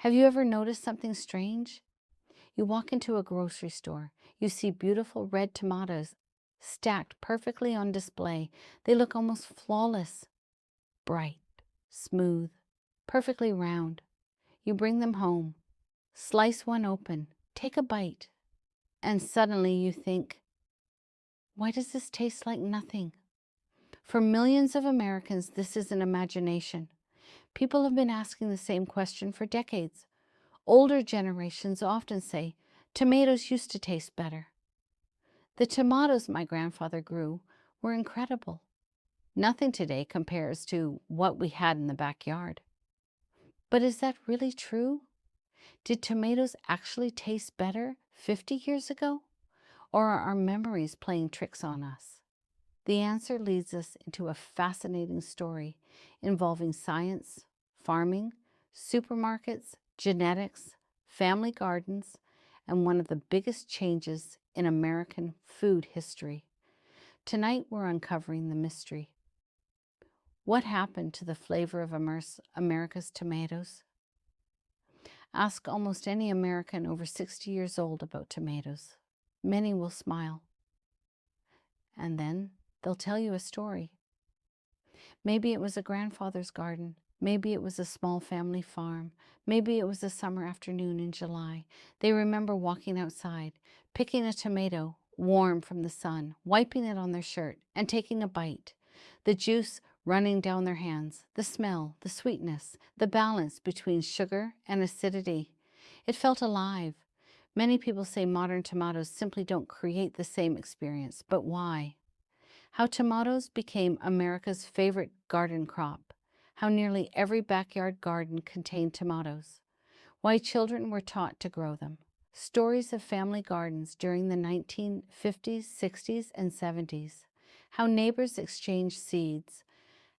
Have you ever noticed something strange? You walk into a grocery store. You see beautiful red tomatoes stacked perfectly on display. They look almost flawless, bright, smooth, perfectly round. You bring them home, slice one open, take a bite, and suddenly you think, why does this taste like nothing? For millions of Americans, this is an imagination. People have been asking the same question for decades. Older generations often say, tomatoes used to taste better. The tomatoes my grandfather grew were incredible. Nothing today compares to what we had in the backyard. But is that really true? Did tomatoes actually taste better 50 years ago? Or are our memories playing tricks on us? The answer leads us into a fascinating story involving science, farming, supermarkets, genetics, family gardens, and one of the biggest changes in American food history. Tonight we're uncovering the mystery. What happened to the flavor of America's tomatoes? Ask almost any American over 60 years old about tomatoes. Many will smile. And then they'll tell you a story. Maybe it was a grandfather's garden. Maybe it was a small family farm. Maybe it was a summer afternoon in July. They remember walking outside, picking a tomato, warm from the sun, wiping it on their shirt, and taking a bite. The juice running down their hands, the smell, the sweetness, the balance between sugar and acidity. It felt alive. Many people say modern tomatoes simply don't create the same experience, but why? How tomatoes became America's favorite garden crop. How nearly every backyard garden contained tomatoes. Why children were taught to grow them. Stories of family gardens during the 1950s, 60s, and 70s. How neighbors exchanged seeds.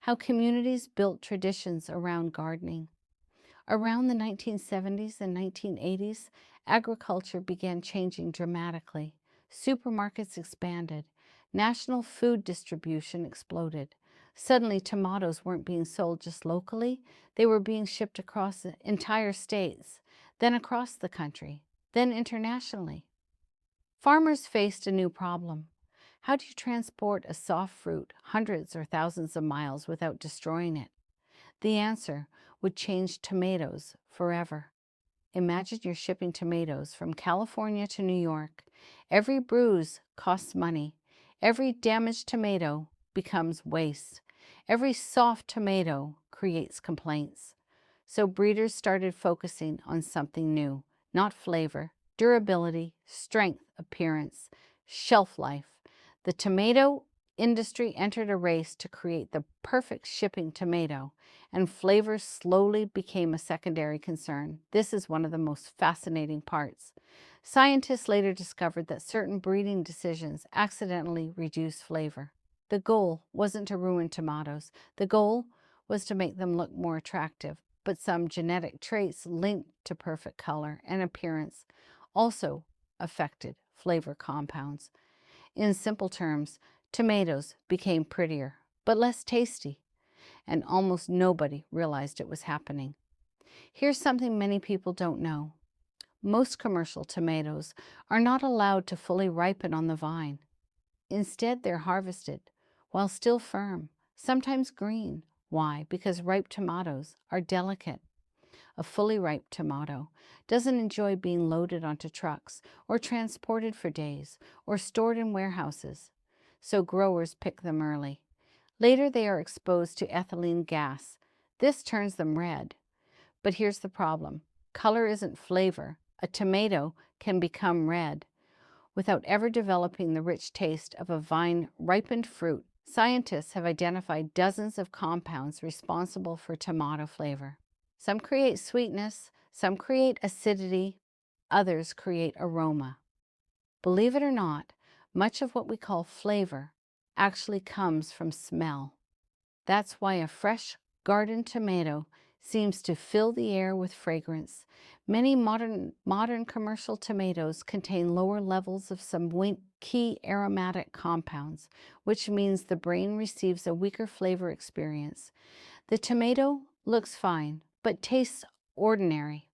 How communities built traditions around gardening. Around the 1970s and 1980s, agriculture began changing dramatically. Supermarkets expanded. National food distribution exploded. Suddenly, tomatoes weren't being sold just locally. They were being shipped across the entire states, then across the country, then internationally. Farmers faced a new problem. How do you transport a soft fruit hundreds or thousands of miles without destroying it? The answer would change tomatoes forever. Imagine you're shipping tomatoes from California to New York. Every bruise costs money. Every damaged tomato becomes waste. Every soft tomato creates complaints. So breeders started focusing on something new, not flavor, durability, strength, appearance, shelf life. The tomato industry entered a race to create the perfect shipping tomato, and flavor slowly became a secondary concern. This is one of the most fascinating parts. Scientists later discovered that certain breeding decisions accidentally reduce flavor. The goal wasn't to ruin tomatoes. The goal was to make them look more attractive, but some genetic traits linked to perfect color and appearance also affected flavor compounds. In simple terms, tomatoes became prettier, but less tasty, and almost nobody realized it was happening. Here's something many people don't know. Most commercial tomatoes are not allowed to fully ripen on the vine. Instead, they're harvested while still firm, sometimes green. Why? Because ripe tomatoes are delicate. A fully ripe tomato doesn't enjoy being loaded onto trucks or transported for days or stored in warehouses, so growers pick them early. Later, they are exposed to ethylene gas. This turns them red. But here's the problem. Color isn't flavor. A tomato can become red without ever developing the rich taste of a vine-ripened fruit. Scientists have identified dozens of compounds responsible for tomato flavor. Some create sweetness, some create acidity, others create aroma. Believe it or not, much of what we call flavor actually comes from smell. That's why a fresh garden tomato seems to fill the air with fragrance. Many modern commercial tomatoes contain lower levels of some key aromatic compounds, which means the brain receives a weaker flavor experience. The tomato looks fine, but tastes ordinary.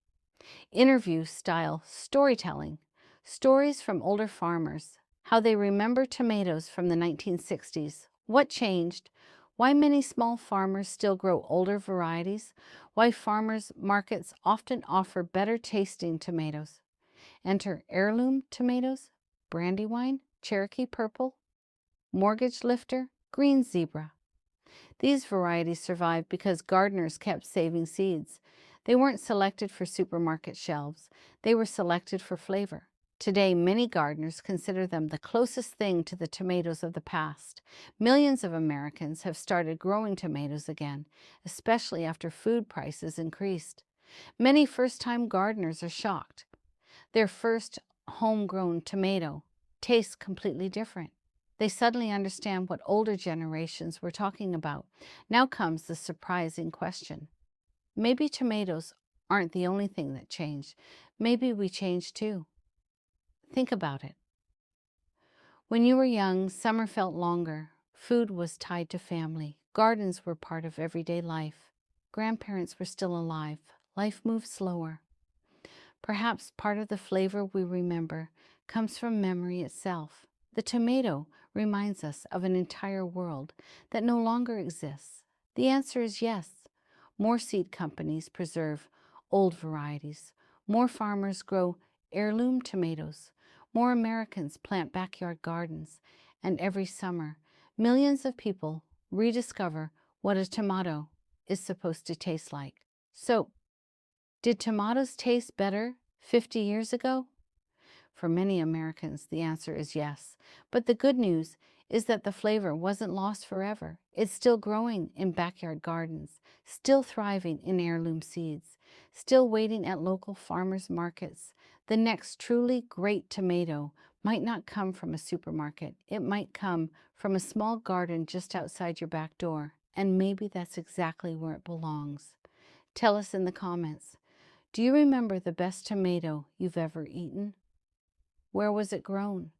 Interview-style storytelling. Stories from older farmers. How they remember tomatoes from the 1960s. What changed? Why many small farmers still grow older varieties. Why farmers markets often offer better tasting tomatoes. Enter heirloom tomatoes, Brandywine, Cherokee Purple, Mortgage Lifter, Green Zebra. These varieties survived because gardeners kept saving seeds. They weren't selected for supermarket shelves. They were selected for flavor. Today, many gardeners consider them the closest thing to the tomatoes of the past. Millions of Americans have started growing tomatoes again, especially after food prices increased. Many first-time gardeners are shocked. Their first homegrown tomato tastes completely different. They suddenly understand what older generations were talking about. Now comes the surprising question. Maybe tomatoes aren't the only thing that changed. Maybe we changed too. Think about it. When you were young, summer felt longer. Food was tied to family. Gardens were part of everyday life. Grandparents were still alive. Life moved slower. Perhaps part of the flavor we remember comes from memory itself. The tomato reminds us of an entire world that no longer exists. The answer is yes. More seed companies preserve old varieties. More farmers grow heirloom tomatoes. More Americans plant backyard gardens. And every summer, millions of people rediscover what a tomato is supposed to taste like. So, did tomatoes taste better 50 years ago? For many Americans, the answer is yes. But the good news is that the flavor wasn't lost forever. It's still growing in backyard gardens, still thriving in heirloom seeds, still waiting at local farmers markets. The next truly great tomato might not come from a supermarket. It might come from a small garden just outside your back door. And maybe that's exactly where it belongs. Tell us in the comments. Do you remember the best tomato you've ever eaten? Where was it grown?